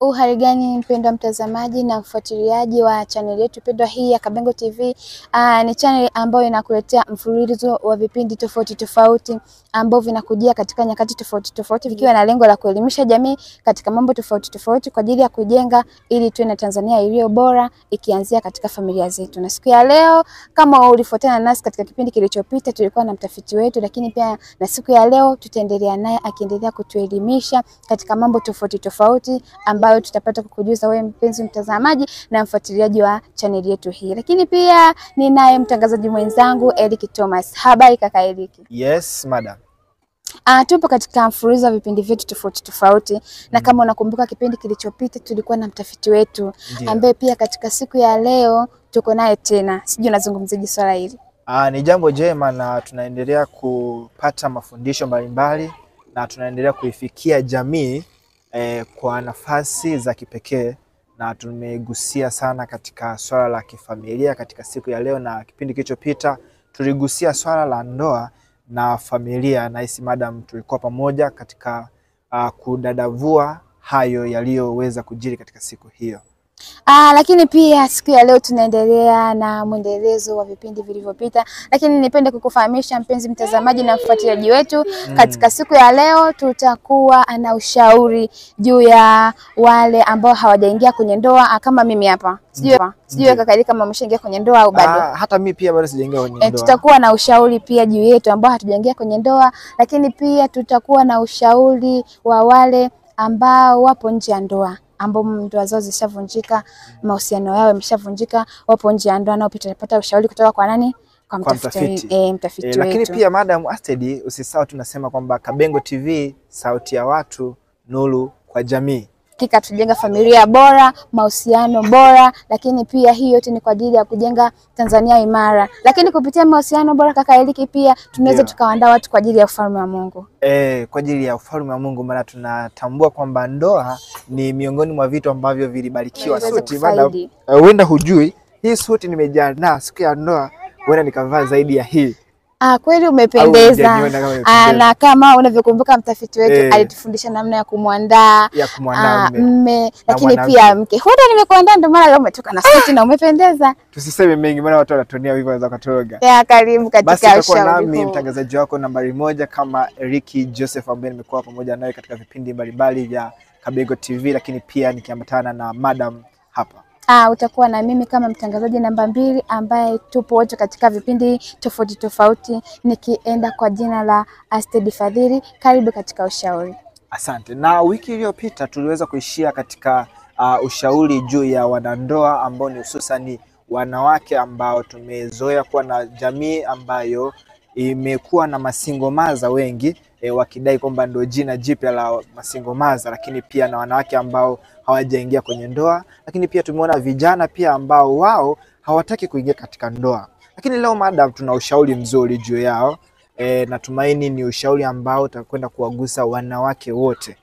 Uhali gani mpendwa mtazamaji na mfuatiliaji wa channel yetu pendwa hii ya Kabengo TV. Ni channel ambayo inakuletea mfululizo wa vipindi tofauti tofauti ambao vinakujia katika nyakati tofauti tofauti vikiwa na lengo la kuelimisha jamii katika mambo tofauti tofauti kwa ajili ya kujenga ili tuwe na Tanzania iliyo bora ikianzia katika familia zetu. Na siku ya leo kama ulifuatana nasi katika kipindi kilichopita tulikuwa na mtafiti wetu, lakini pia na siku ya leo tutaendelea naye akiendelea kutuelimisha katika mambo tofauti tofauti ambayo tutapata kukujuza wewe mpenzi mtazamaji na mfuatiliaji wa channel yetu hii. Lakini pia ninaye mtangazaji mwenzangu Eric Thomas. Habari kaka Eric? Yes, madam. Tupo katika mfululizo wa vipindi vyetu tofauti tofauti na kama unakumbuka kipindi kilichopita tulikuwa na mtafiti wetu ambaye pia katika siku ya leo tuko naye tena. Sijui unazungumzaje swala hili? Ni jambo jema na tunaendelea kupata mafundisho mbalimbali na tunaendelea kuifikia jamii kwa nafasi za kipekee, na tumegusia sana katika swala la kifamilia katika siku ya leo, na kipindi kilichopita tuligusia swala la ndoa na familia, na hisi madam tulikuwa pamoja katika kudadavua hayo yaliyoweza kujiri katika siku hiyo. Lakini pia siku ya leo tunaendelea na mwendelezo wa vipindi vilivyopita, lakini nipende kukufahamisha mpenzi mtazamaji na mfuatiliaji wetu katika siku ya leo tutakuwa na ushauri juu ya wale ambao hawajaingia kwenye ndoa kama mimi hapa. Sijui kaka kama umeshaingia kwenye ndoa au bado? Hata mimi pia bado sijaingia kwenye ndoa. Tutakuwa na ushauri pia juu yetu ambao hatujaingia kwenye ndoa, lakini pia tutakuwa na ushauri wa wale ambao wapo nje ya ndoa, ambao ndoa zao zishavunjika, mahusiano yao yameshavunjika, wapo nje ya ndoa, nao pia tutapata ushauri kutoka kwa nani? Kwa mtafiti. Mtafiti wetu. Lakini pia madam Astrid, usisahau tunasema kwamba Kabengo TV, sauti ya watu, nuru kwa jamii. Hakika tujenga familia bora, mahusiano bora, lakini pia hii yote ni kwa ajili ya kujenga Tanzania imara. Lakini kupitia mahusiano bora kaka Eliki pia tunaweza tukawaandaa watu kwa ajili ya ufalme wa Mungu. Kwa ajili ya ufalme wa Mungu, maana tunatambua kwamba ndoa ni miongoni mwa vitu ambavyo vilibarikiwa. Suti madam, huenda hujui, hii suti nimejiandaa siku ya ndoa, huenda nikavaa zaidi ya hii. Kweli umependeza. Na kama unavyokumbuka mtafiti wetu alitufundisha namna ya kumwandaa mme, lakini pia mke. Huenda nimekuandaa ndio maana leo umetoka na suti na umependeza. Tusiseme mengi maana watu wanatonia hivyo wanaweza kutoroga. Karibu katika ushauri. Basi tutakuwa nami mtangazaji wako nambari 1 kama Eric Joseph, ambaye nimekuwa pamoja naye katika vipindi mbalimbali vya Kabengo TV, lakini pia nikiambatana na madam hapa. Utakuwa na mimi kama mtangazaji namba 2 ambaye tupo wote katika vipindi tofauti tofauti nikienda kwa jina la Astrid Fadhili. Karibu katika ushauri. Asante. Na wiki iliyopita tuliweza kuishia katika ushauri juu ya wanandoa ambao ni hususan wanawake ambao tumezoea kuwa na jamii ambayo imekuwa na masingomaza wengi wakidai kwamba ndio jina jipya la masingomaza, lakini pia na wanawake ambao hawajaingia kwenye ndoa, lakini pia tumeona vijana pia ambao wao hawataki kuingia katika ndoa. Lakini leo madam tuna ushauri mzuri juu yao. Natumaini ni ushauri ambao utakwenda kuwagusa wanawake wote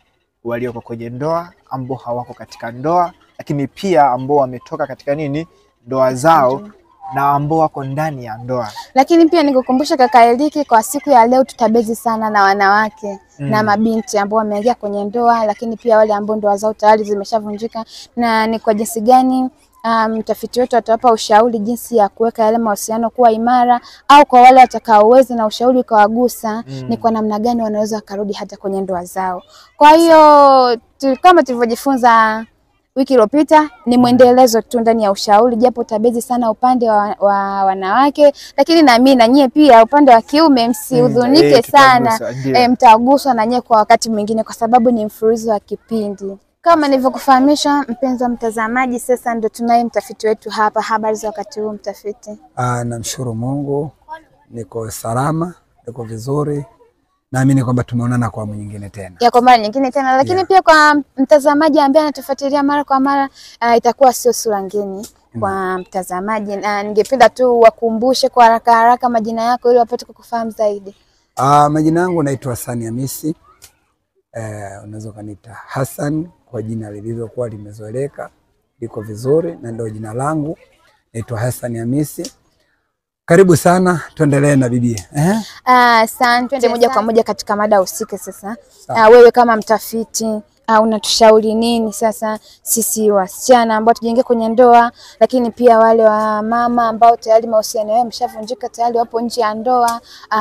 walioko kwenye ndoa, ambao hawako katika ndoa, lakini pia ambao wametoka katika ndoa zao na ambao wako ndani ya ndoa. Lakini pia nikukumbusha kaka Eliki, kwa siku ya leo tutabezi sana na wanawake na mabinti ambao wameingia kwenye ndoa, lakini pia wale ambao ndoa zao tayari zimeshavunjika, na ni kwa jinsi gani mtafiti wetu atawapa ushauri jinsi ya kuweka yale mahusiano kuwa imara, au kwa wale watakaoweza na ushauri ukawagusa ni kwa namna gani wanaweza kurudi hata kwenye ndoa zao. Kwa hiyo kama tulivyojifunza wiki iliyopita ni mwendelezo tu ndani ya ushauri, japo tabezi sana upande wa wanawake, lakini na mimi na nyie pia upande wa kiume msihudhunike sana, mtaguswa na nyie kwa wakati mwingine kwa sababu ni mfululizo wa kipindi. Kama nilivyokufahamisha mpenzi wa mtazamaji, sasa ndio tunaye mtafiti wetu hapa. Habari za wakati huu mtafiti? Namshukuru Mungu, niko salama, niko vizuri. Naamini kwamba tumeonana kwa mara nyingine tena. Kwa mara nyingine tena, lakini pia kwa mtazamaji ambaye anatufuatilia mara kwa mara itakuwa sio sura ngeni kwa mtazamaji, na ningependa tu wakumbushe kwa haraka haraka majina yako ili wapate kukufahamu zaidi. Majina yangu naitwa Hassan Hamisi. Unaweza kuniita Hassan kwa jina lilivyokuwa limezoeleka, liko vizuri na ndio jina langu. Naitwa Hassan Hamisi. Karibu sana, tuendelee na bibi. Asante. Twende moja kwa moja katika mada husika sasa. Wewe kama mtafiti unatushauri nini sasa sisi wasichana ambao tujiingia kwenye ndoa, lakini pia wale wa mama ambao tayari mahusiano yao yameshavunjika, tayari wapo nje ya ndoa,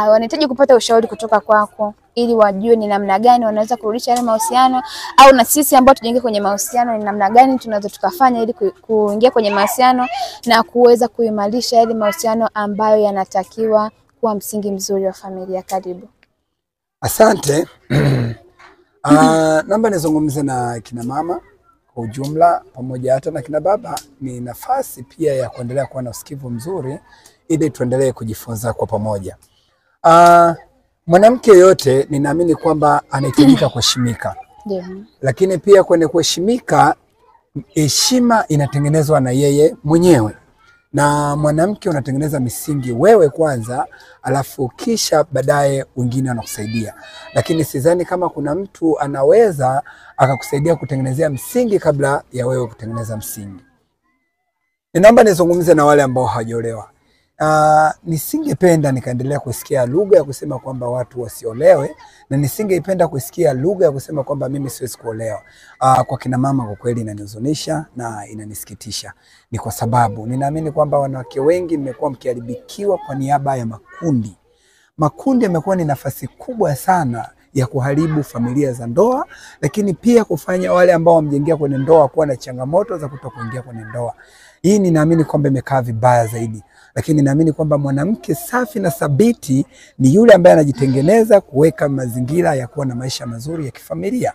wanahitaji kupata ushauri kutoka kwako ili wajue ni namna gani wanaweza kurudisha yale mahusiano, au na sisi ambao tujiingia kwenye mahusiano ni namna gani tunaweza tukafanya ili kuingia kwenye mahusiano na kuweza kuimarisha yale mahusiano ambayo yanatakiwa kuwa msingi mzuri wa familia. Karibu. Asante. Naomba nizungumze na kina mama kwa ujumla pamoja hata na kina baba. Ni nafasi pia ya kuendelea kuwa na usikivu mzuri ili tuendelee kujifunza kwa pamoja. Mwanamke yote ninaamini kwamba anahitajika kuheshimika. Yeah. Lakini pia kwenye kuheshimika, heshima inatengenezwa na yeye mwenyewe. Na mwanamke unatengeneza misingi wewe kwanza, alafu kisha baadaye wengine wanakusaidia. Lakini sidhani kama kuna mtu anaweza akakusaidia kutengenezea msingi kabla ya wewe kutengeneza msingi. Ninaomba nizungumze na wale ambao hawajaolewa. Nisingependa nikaendelea kusikia lugha ya kusema kwamba watu wasiolewe, na nisingependa kusikia lugha ya kusema kwamba mimi siwezi kuolewa. Kwa kina mama kwa kweli inanihuzunisha na inanisikitisha. Ni kwa sababu ninaamini kwamba wanawake wengi mmekuwa mkiharibikiwa kwa niaba ya makundi. Makundi yamekuwa ni nafasi kubwa sana ya kuharibu familia za ndoa, lakini pia kufanya wale ambao wamejengea kwenye ndoa kuwa na changamoto za kutokuingia kwenye ndoa. Hii ninaamini kwamba imekaa vibaya zaidi. Lakini naamini kwamba mwanamke safi na thabiti ni yule ambaye anajitengeneza kuweka mazingira ya kuwa na maisha mazuri ya kifamilia.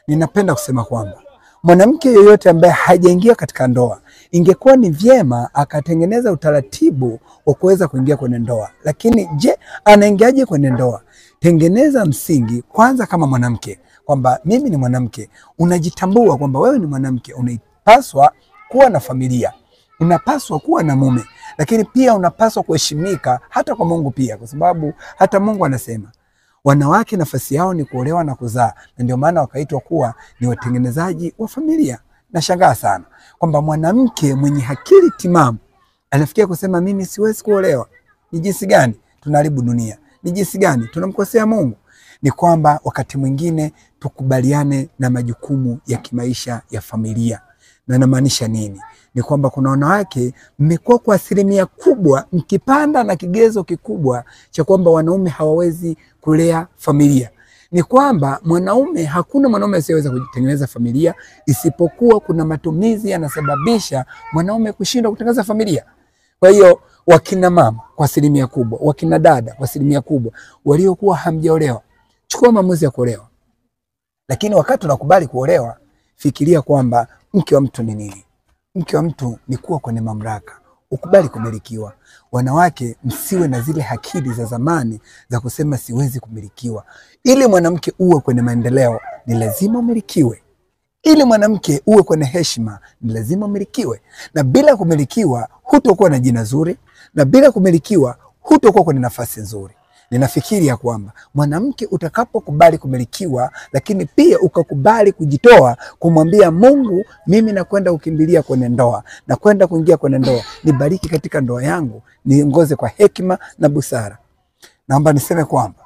Ninapenda kusema kwamba mwanamke yoyote ambaye hajaingia katika ndoa, ingekuwa ni vyema akatengeneza utaratibu wa kuweza kuingia kwenye ndoa. Lakini je, anaingiaje kwenye ndoa? Tengeneza msingi kwanza kama mwanamke kwamba mimi ni mwanamke, unajitambua kwamba wewe ni mwanamke, unapaswa kuwa na familia, unapaswa kuwa na mume, lakini pia unapaswa kuheshimika hata kwa Mungu pia, kwa sababu hata Mungu anasema wanawake nafasi yao ni kuolewa na kuzaa, na ndio maana wakaitwa kuwa ni watengenezaji wa familia. Nashangaa sana kwamba mwanamke mwenye akili timamu anafikia kusema mimi siwezi kuolewa. Ni jinsi gani tunaharibu dunia, ni jinsi gani tunamkosea Mungu. Ni kwamba wakati mwingine tukubaliane na majukumu ya kimaisha ya familia. Na namaanisha nini? Ni kwamba kuna wanawake mmekuwa kwa asilimia kubwa mkipanda na kigezo kikubwa cha kwamba wanaume hawawezi kulea familia. Ni kwamba hakuna mwanaume asiyeweza kutengeneza familia, isipokuwa kuna matumizi yanasababisha mwanaume kushindwa kutengeneza familia. Kwa hiyo wakina mama kwa asilimia kubwa, wakina dada kwa asilimia kubwa waliokuwa hamjaolewa, chukua maamuzi ya kuolewa. Lakini wakati unakubali kuolewa, fikiria kwamba mke wa mtu ni nini? Mke wa mtu ni kuwa kwenye mamlaka, ukubali kumilikiwa. Wanawake msiwe na zile akili za zamani za kusema siwezi kumilikiwa. Ili mwanamke uwe kwenye maendeleo ni lazima umilikiwe. Ili mwanamke uwe kwenye heshima ni lazima umilikiwe. Na bila kumilikiwa hutokuwa na jina zuri, na bila kumilikiwa hutokuwa kwenye nafasi nzuri. Ninafikiri ya kwamba mwanamke utakapokubali kumilikiwa, lakini pia ukakubali kujitoa kumwambia Mungu, mimi nakwenda kukimbilia kwenye ndoa, na kwenda kuingia kwenye ndoa, nibariki katika ndoa yangu, niongoze kwa hekima na busara. Naomba niseme kwamba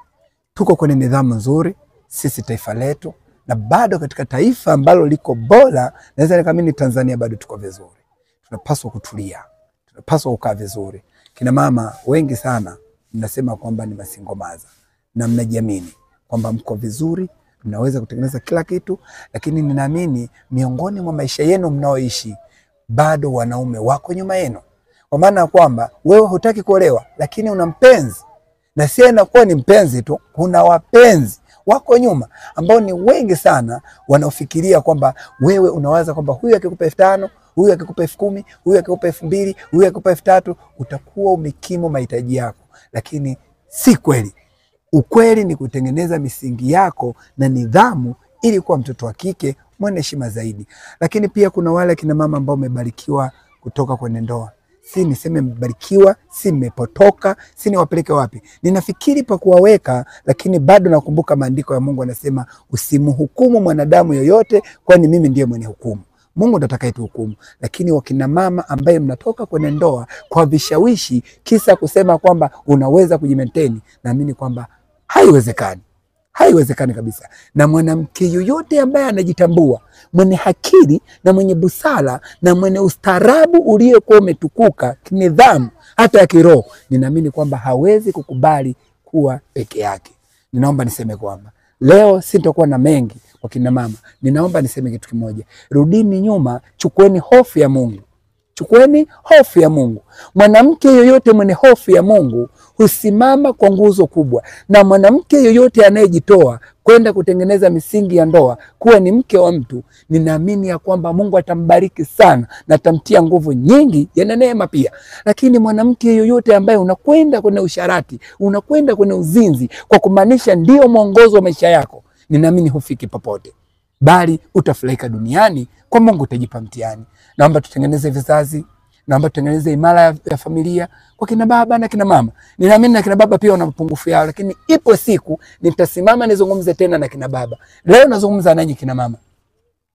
tuko kwenye nidhamu nzuri sisi taifa letu, na bado katika taifa ambalo liko bora, naweza nikamini Tanzania bado tuko vizuri. Tunapaswa kutulia, tunapaswa kukaa vizuri. Kina mama wengi sana mnasema kwamba ni masingomaza na mnajiamini kwamba mko vizuri, mnaweza kutengeneza kila kitu, lakini ninaamini miongoni mwa maisha yenu mnaoishi bado wanaume wako nyuma yenu. Kwa maana kwamba wewe hutaki kuolewa, lakini una mpenzi, na si inakuwa ni mpenzi tu, kuna wapenzi wako nyuma ambao ni wengi sana, wanaofikiria kwamba wewe unawaza kwamba huyu akikupa 5,000, huyu akikupa 10,000, huyu akikupa 2,000, huyu akikupa 3,000, utakuwa umekimu mahitaji yako. Lakini si kweli. Ukweli ni kutengeneza misingi yako na nidhamu ili kuwa mtoto wa kike mwenye heshima zaidi. Lakini pia kuna wale kina mama ambao wamebarikiwa kutoka kwenye ndoa. Si niseme mbarikiwa, si mmepotoka, si niwapeleke wapi. Ninafikiri pa kuwaweka, lakini bado nakumbuka maandiko ya Mungu anasema usimhukumu mwanadamu yoyote, kwani mimi ndiye mwenye hukumu. Mungu ndo atakayetuhukumu. Lakini wakina mama ambaye mnatoka kwenye ndoa kwa vishawishi, kisa kusema kwamba unaweza kujimaintain, naamini kwamba haiwezekani. Haiwezekani kabisa. Na mwanamke yoyote ambaye anajitambua, mwenye akili na mwenye busara na mwenye ustaarabu uliokuwa umetukuka kinidhamu hata ya kiroho, ninaamini kwamba hawezi kukubali kuwa peke yake. Ninaomba niseme kwamba leo sitakuwa na mengi kwa kina mama. Ninaomba niseme kitu kimoja. Rudini nyuma, chukueni hofu ya Mungu. Chukueni hofu ya Mungu. Mwanamke yoyote mwenye hofu ya Mungu husimama kwa nguzo kubwa, na mwanamke yoyote anayejitoa kwenda kutengeneza misingi ya ndoa, kuwa ni mke wa mtu, ninaamini ya kwamba Mungu atambariki sana na atamtia nguvu nyingi ya neema pia. Lakini mwanamke yoyote ambaye unakwenda kwenye usharati, unakwenda kwenye uzinzi, kwa kumaanisha ndio mwongozo wa maisha yako, ninaamini hufiki popote, bali utafurahika duniani, kwa Mungu utajipa mtihani. Naomba tutengeneze vizazi, naomba tutengeneze imara ya familia kwa kina baba na kina mama. Ninaamini na kina baba pia wana mapungufu yao, lakini ipo siku nitasimama nizungumze tena na kina baba. Leo nazungumza nanyi kina mama.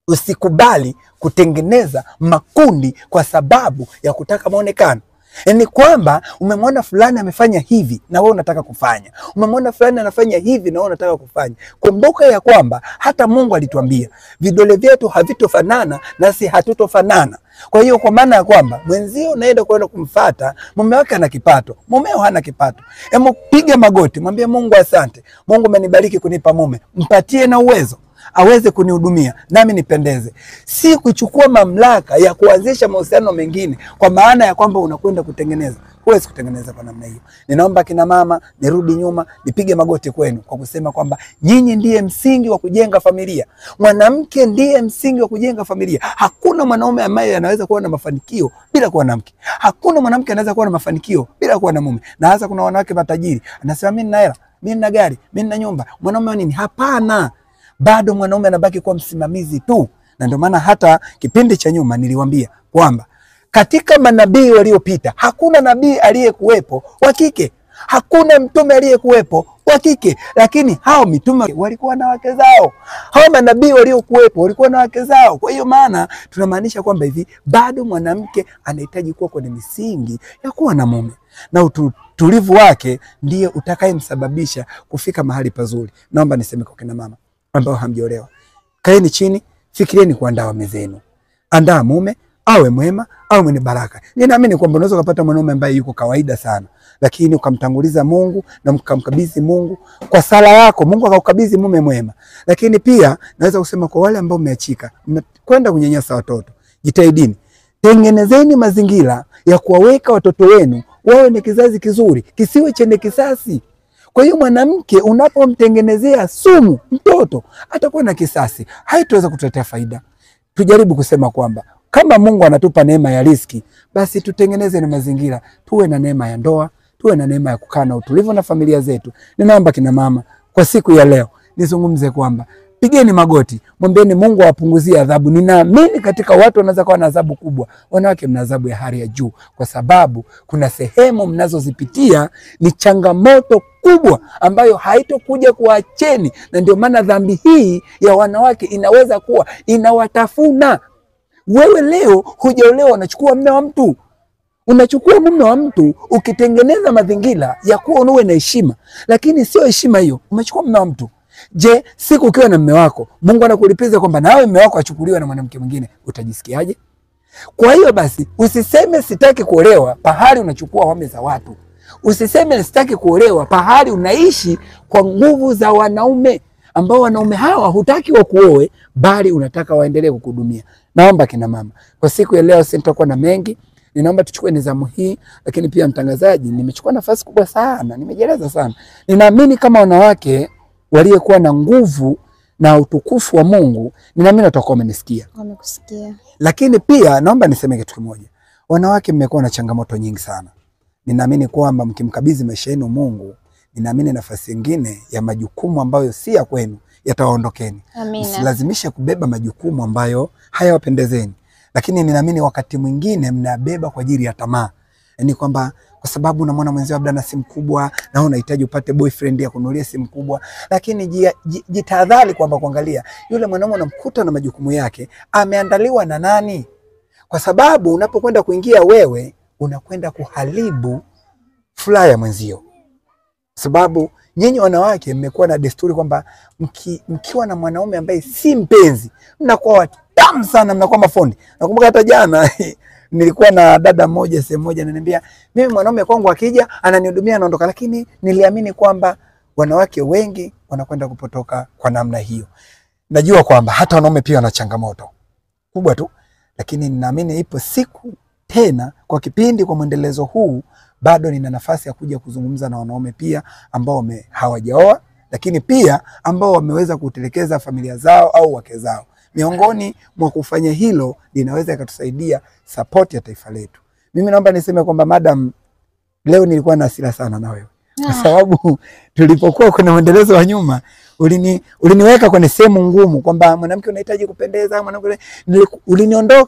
Usikubali kutengeneza makundi kwa sababu ya kutaka maonekano. Yaani kwamba umemwona fulani amefanya hivi na wewe unataka kufanya. Umemwona fulani anafanya hivi na wewe unataka kufanya. Kumbuka ya kwamba hata Mungu alituambia vidole vyetu havitofanana nasi hatutofanana. Kwa hiyo kwa maana ya kwamba mwenzio unaenda kwenda kumfuata, mume wake ana kipato, mumeo hana kipato. Hebu piga magoti, mwambie Mungu asante. Mungu amenibariki kunipa mume, mpatie na uwezo aweze kunihudumia nami nipendeze. Si kuchukua mamlaka ya kuanzisha mahusiano mengine kwa maana ya kwamba unakwenda kutengeneza. Huwezi kutengeneza kwa namna hiyo. Ninaomba kina mama nirudi nyuma, nipige magoti kwenu kwa kusema kwamba nyinyi ndiye msingi wa kujenga familia. Mwanamke ndiye msingi wa kujenga familia. Hakuna mwanaume ambaye anaweza kuwa na mafanikio bila kuwa na mke. Hakuna mwanamke anaweza kuwa na mafanikio bila kuwa na mume. Na hasa kuna wanawake matajiri, anasema mimi nina hela, mimi nina gari, mimi nina nyumba. Mwanaume nini? Hapana. Bado mwanaume anabaki kuwa msimamizi tu. Na ndio maana hata kipindi cha nyuma niliwaambia kwamba katika manabii waliopita hakuna nabii aliyekuwepo wa kike, hakuna mtume aliyekuwepo wa kike, lakini hao mitume walikuwa na wake zao. Hao manabii waliokuwepo walikuwa na wake zao. Kwa hiyo maana tunamaanisha kwamba hivi bado mwanamke anahitaji kuwa kwenye misingi ya kuwa na mume, na utulivu wake ndiye utakayemsababisha kufika mahali pazuri. Naomba niseme kwa kina mama ambao hamjaolewa, kaeni chini, fikirieni kuandaa waume zenu. Andaa mume awe mwema, awe mwenye baraka. Ninaamini kwamba unaweza kupata mwanaume ambaye yuko kawaida sana, lakini ukamtanguliza Mungu na mkamkabidhi Mungu kwa sala yako, Mungu akakukabidhi mume mwema. Lakini pia naweza kusema kwa wale ambao mmeachika, mnakwenda kunyanyasa watoto, jitahidini, tengenezeni mazingira ya kuwaweka watoto wenu wawe ni kizazi kizuri, kisiwe chenye kisasi. Kwa hiyo mwanamke unapomtengenezea sumu mtoto, atakuwa na kisasi, haitaweza kutuletea faida. Tujaribu kusema kwamba kama Mungu anatupa neema ya riziki, basi tutengeneze na mazingira, tuwe na neema ya ndoa, tuwe na neema ya kukaa na utulivu na familia zetu. Ninaomba kina mama kwa siku ya leo nizungumze kwamba pigeni magoti, mwambieni Mungu awapunguzie adhabu. Ninaamini katika watu wanaweza kuwa na adhabu kubwa, wanawake mna adhabu ya hali ya juu, kwa sababu kuna sehemu mnazozipitia ni changamoto kubwa ambayo haitokuja kuacheni, na ndio maana dhambi hii ya wanawake inaweza kuwa inawatafuna. Wewe leo hujaolewa, unachukua mume wa mtu, unachukua mume wa mtu ukitengeneza mazingira ya kuwa uwe na heshima, lakini sio heshima hiyo, umechukua mume wa mtu. Je, siku ukiwa na mume wako, Mungu anakulipiza kwamba nawe mume wako achukuliwe na mwanamke mwingine, utajisikiaje? Kwa hiyo basi usiseme sitaki kuolewa pahali unachukua wame za watu. Usiseme sitaki kuolewa pahali unaishi kwa nguvu za wanaume ambao wanaume hawa hutaki wakuoe, bali unataka waendelee kukuhudumia. Naomba kina mama, kwa siku ya leo sitakuwa na mengi. Ninaomba tuchukue nizamu hii, lakini pia mtangazaji, nimechukua nafasi kubwa sana, nimejeleza sana. Ninaamini kama wanawake waliokuwa na nguvu na utukufu wa Mungu, ninaamini watakuwa wamenisikia. Wamekusikia. Lakini pia naomba niseme kitu kimoja. Wanawake mmekuwa na changamoto nyingi sana. Ninaamini kwamba mkimkabidhi maisha yenu Mungu, ninaamini nafasi nyingine ya majukumu ambayo si ya kwenu yataondokeni. Amina. Msilazimishe kubeba majukumu ambayo hayawapendezeni. Lakini ninaamini wakati mwingine mnabeba kwa ajili ya tamaa. Yaani kwamba kwa sababu unamwona mwenzio labda na simu kubwa na unahitaji upate boyfriend ya kununulia simu kubwa, lakini jitahadhari kwamba kuangalia yule mwanaume unamkuta na majukumu yake ameandaliwa na nani? Kwa sababu unapokwenda kuingia wewe unakwenda kuharibu furaha ya mwenzio. Sababu nyinyi wanawake mmekuwa na desturi kwamba mkiwa na mwanaume ambaye si mpenzi mnakuwa watamu sana, mnakuwa mafundi. Nakumbuka hata jana nilikuwa na dada moja sehemu moja ananiambia mimi mwanaume kwangu akija ananihudumia anaondoka, lakini niliamini kwamba wanawake wengi wanakwenda kupotoka kwa namna hiyo. Najua kwamba hata wanaume pia wana changamoto kubwa tu, lakini ninaamini ipo siku tena kwa kipindi, kwa mwendelezo huu bado nina nafasi ya kuja kuzungumza na wanaume pia ambao hawajaoa, lakini pia ambao wameweza kutelekeza familia zao au wake zao. Miongoni mwa kufanya hilo linaweza ikatusaidia support ya taifa letu. Mimi naomba niseme kwamba madam, leo nilikuwa na hasira sana na wewe. Kwa sababu tulipokuwa kuna mwendelezo wa nyuma uliniweka kwenye sehemu ngumu kwamba mwanamke unahitaji kupendeza, mwanamke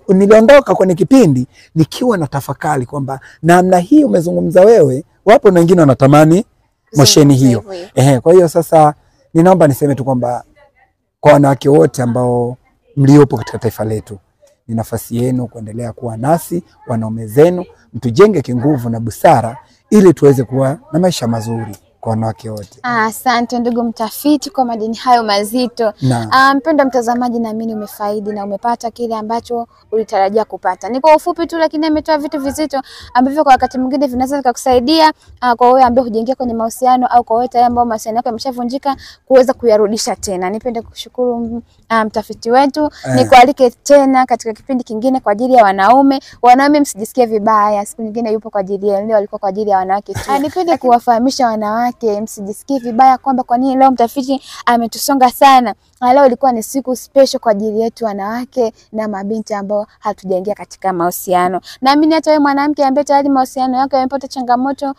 niliondoka kwenye kipindi nikiwa na tafakari kwamba namna hii umezungumza wewe, wapo na wengine wanatamani mosheni hiyo. Kwa hiyo sasa ninaomba niseme tu kwamba kwa wanawake wote ambao mliopo katika taifa letu, ni nafasi yenu kuendelea kuwa nasi, wanaume zenu, mtujenge kinguvu na busara ili tuweze kuwa na maisha mazuri kwa wanawake wote. Asante ndugu mtafiti kwa madini hayo mazito. Mpendwa mtazamaji, naamini umefaidi na umepata kile ambacho ulitarajia kupata. Ni kwa ufupi tu, lakini ametoa vitu vizito ambavyo kwa wakati mwingine vinaweza kukusaidia kwa wewe ambaye hujaingia kwenye mahusiano au kwa wewe tayari ambao mahusiano yako yameshavunjika kuweza kuyarudisha tena. Nipende kushukuru mtafiti wetu. Nikualike tena katika kipindi kingine kwa ajili ya wanaume. Wanaume msijisikie vibaya, siku nyingine yupo kwa ajili ya leo, alikuwa kwa ajili ya wanawake tu. Nipende kuwafahamisha wanawake msijisikie vibaya kwamba kwa nini leo mtafiti ametusonga sana. Leo ilikuwa ni siku special kwa ajili yetu wanawake na mabinti ambao hatujaingia katika mahusiano. Naamini hata wewe mwanamke ambaye tayari mahusiano yako yamepata changamoto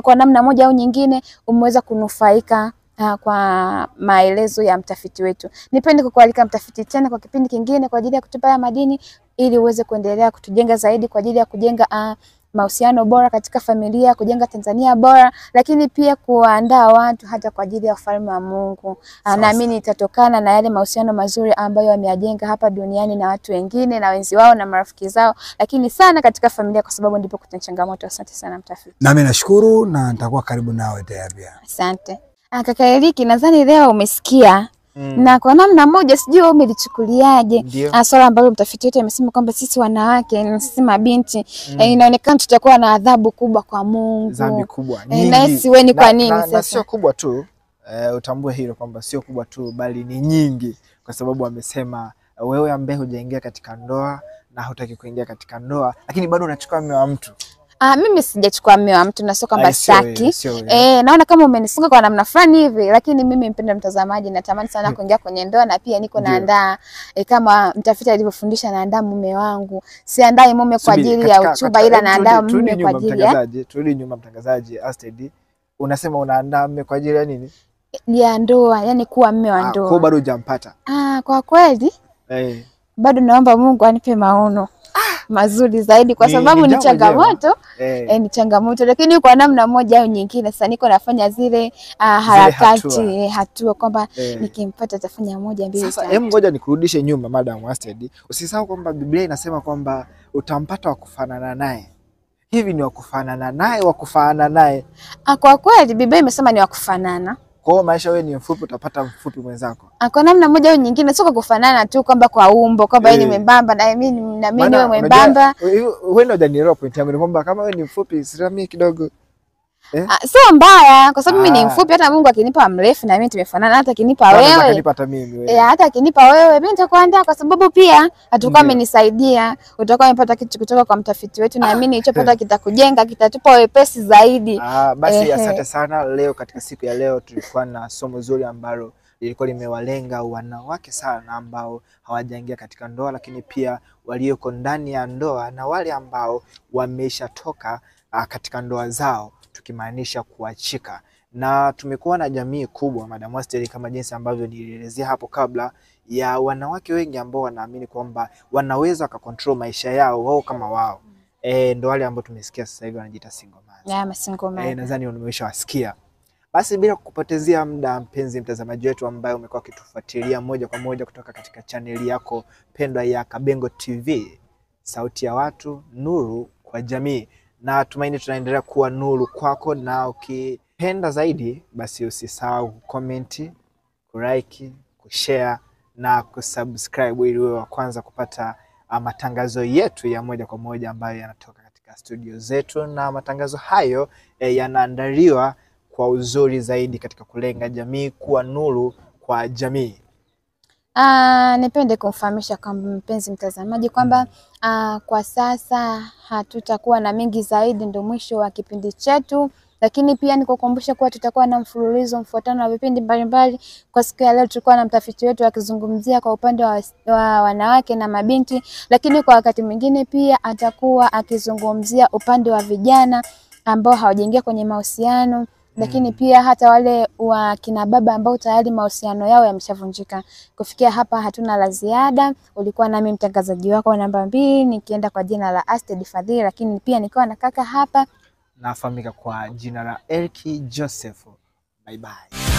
kwa namna moja au nyingine, umeweza kunufaika kwa maelezo ya mtafiti wetu. Nipende kukualika mtafiti tena kwa kipindi kingine kwa ajili ya kutupa madini ili uweze kuendelea kutujenga zaidi kwa ajili ya kujenga mahusiano bora katika familia, kujenga Tanzania bora, lakini pia kuandaa watu hata kwa ajili ya ufalme wa Mungu. Naamini itatokana na yale mahusiano mazuri ambayo wameyajenga hapa duniani na watu wengine na wenzi wao na marafiki zao, lakini sana katika familia, kwa sababu ndipo kuna changamoto. Asante sana mtafiti. Nami nashukuru na nitakuwa karibu nawe tayari. Asante. Kaka Eriki, nadhani leo umesikia na kwa namna moja sijui wewe umelichukuliaje swala ambalo mtafiti wetu amesema kwamba sisi wanawake na sisi mabinti inaonekana tutakuwa na adhabu kubwa kwa Mungu. Dhambi kubwa nyingi. Na siweni kwa nini sasa? Na sio kubwa tu, utambue hilo kwamba sio kubwa tu bali ni nyingi, kwa sababu amesema wewe ambaye hujaingia katika ndoa na hutaki kuingia katika ndoa lakini bado unachukua mume wa mtu. Mimi sijachukua mume wa mtu na sio kwamba sitaki. Naona kama umenifunga kwa namna fulani hivi, lakini mimi mpenda mtazamaji natamani sana kuingia kwenye ndoa na pia niko naandaa kama mtafiti alivyofundisha, naandaa mume wangu. Siandai mume kwa ajili ya uchuba, ila naandaa mume kwa ajili ya turudi nyuma mtazamaji. Asted, unasema unaandaa mume kwa ajili ya nini? Ya ndoa, yani kuwa mume wa ndoa. Kwa bado hujampata? Kwa kweli bado naomba Mungu anipe maono mazuri zaidi, kwa sababu ni changamoto. Ni changamoto, lakini kwa namna moja au nyingine sasa niko nafanya zile harakati hatua kwamba nikimpata tafanya moja mbili tatu. Sasa ngoja nikurudishe nyuma Madam Asted. Usisahau kwamba Biblia inasema kwamba utampata wa kufanana naye. Hivi ni wa kufanana naye, wa kufanana naye? Kwa kweli Biblia imesema ni wa kufanana. Kwa maisha wewe ni mfupi utapata mfupi mwenzako. Kwa namna moja au nyingine, sio kwa kufanana tu kwamba kwa umbo kwamba yeye ni mwembamba na mimi wewe mwembamba. Wewe ndio hujanielewa point yangu, ni kwamba kama wewe ni mfupi siramie kidogo. Sio mbaya kwa sababu mimi ni mfupi, hata Mungu akinipa mrefu na mimi tumefanana, hata akinipa wewe. Akinipa hata mimi. Hata akinipa wewe mimi nitakuandaa, kwa sababu pia atakuwa amenisaidia. Utakuwa umepata kitu kutoka kwa mtafiti wetu, na mimi nilichopata kitakujenga, kitatupa wepesi zaidi. Basi asante sana. Leo katika siku ya leo tulikuwa na somo zuri ambalo lilikuwa limewalenga wanawake sana ambao hawajaingia katika ndoa, lakini pia walioko ndani ya ndoa na wale ambao wameshatoka katika ndoa zao, tukimaanisha kuachika. Na tumekuwa na jamii kubwa Madam Asted, kama jinsi ambavyo nilielezea hapo kabla, ya wanawake wengi ambao wanaamini kwamba wanaweza kucontrol maisha yao wao kama wao. Ndio wale ambao tumesikia sasa hivi wanajiita single mothers. Single mothers. Nadhani umeshawasikia. Basi bila kupotezea muda, mpenzi mtazamaji wetu ambaye umekuwa ukitufuatilia moja kwa moja kutoka katika chaneli yako pendwa ya Kabengo TV, sauti ya watu, nuru kwa jamii. Na tumaini tunaendelea kuwa nuru kwako, na ukipenda zaidi basi usisahau kucomment, kulike, kushare na kusubscribe ili uwe wa kwanza kupata matangazo yetu ya moja kwa moja ambayo yanatoka katika studio zetu, na matangazo hayo yanaandaliwa kwa uzuri zaidi katika kulenga jamii, kuwa nuru kwa jamii. Nipende kumfahamisha kwamba mpenzi mtazamaji kwamba kwa sasa hatutakuwa na mengi zaidi, ndio mwisho wa kipindi chetu, lakini pia nikukumbusha kuwa tutakuwa na mfululizo mfuatano wa vipindi mbalimbali. Kwa siku ya leo tulikuwa na mtafiti wetu akizungumzia kwa upande wa wanawake na mabinti, lakini kwa wakati mwingine pia atakuwa akizungumzia upande wa vijana ambao hawajaingia kwenye mahusiano, lakini pia hata wale wa kina baba ambao tayari mahusiano yao yameshavunjika. Kufikia hapa hatuna la ziada. Ulikuwa nami mtangazaji wako namba 2 nikienda kwa jina la Asted Fadhili, lakini pia nikiwa na kaka hapa nafahamika kwa jina la Elki Joseph. Bye bye.